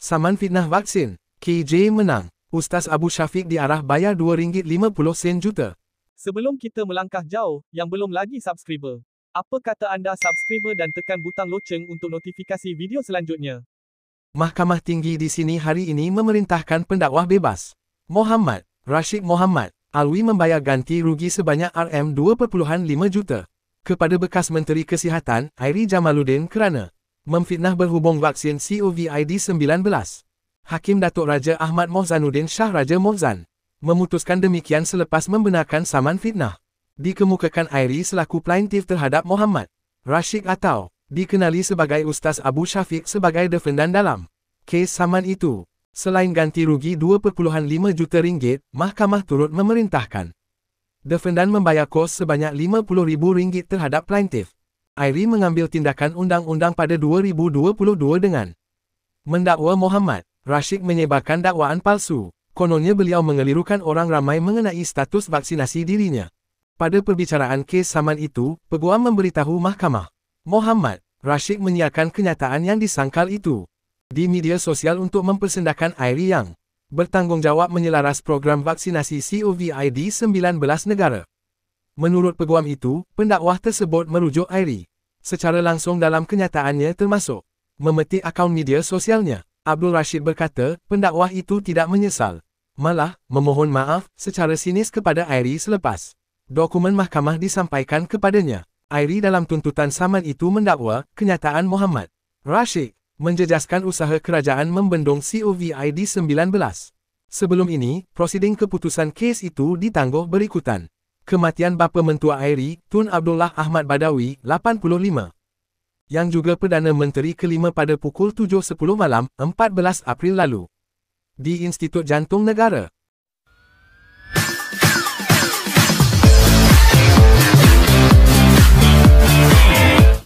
Saman fitnah vaksin. KJ menang. Ustaz Abu Syafiq diarah bayar RM2.50 juta. Sebelum kita melangkah jauh, yang belum lagi subscriber, apa kata anda subscriber dan tekan butang loceng untuk notifikasi video selanjutnya? Mahkamah Tinggi di sini hari ini memerintahkan pendakwah bebas. Muhammad Rashid Mohammad Alwi membayar ganti rugi sebanyak RM2.5 juta kepada bekas Menteri Kesihatan Airi Jamaluddin kerana memfitnah berhubung vaksin COVID-19. Hakim Datuk Raja Ahmad Mohzanuddin Shah Raja Mohzan memutuskan demikian selepas membenarkan saman fitnah. Dikemukakan Airi selaku plaintiff terhadap Muhammad Rashid atau dikenali sebagai Ustaz Abu Syafiq sebagai defendan dalam kes saman itu. Selain ganti rugi RM2.5 juta, mahkamah turut memerintahkan defendan membayar kos sebanyak RM50,000 terhadap plaintiff. Airi mengambil tindakan undang-undang pada 2022 dengan mendakwa Muhammad Rashid menyebarkan dakwaan palsu. Kononnya beliau mengelirukan orang ramai mengenai status vaksinasi dirinya. Pada perbicaraan kes saman itu, peguam memberitahu mahkamah Muhammad Rashid menyiarkan kenyataan yang disangkal itu di media sosial untuk mempersendakan Airi yang bertanggungjawab menyelaras program vaksinasi COVID-19 negara. Menurut peguam itu, pendakwah tersebut merujuk Airi secara langsung dalam kenyataannya termasuk memetik akaun media sosialnya. Abdul Rashid berkata, pendakwah itu tidak menyesal, malah memohon maaf secara sinis kepada Airi selepas dokumen mahkamah disampaikan kepadanya. Airi dalam tuntutan saman itu mendakwa kenyataan Muhammad Rashid menjejaskan usaha kerajaan membendung COVID-19. Sebelum ini, prosiding keputusan kes itu ditangguh berikutan kematian bapa mentua Airi, Tun Abdullah Ahmad Badawi, 85, yang juga Perdana Menteri kelima pada pukul 7.10 malam, 14 April lalu, di Institut Jantung Negara.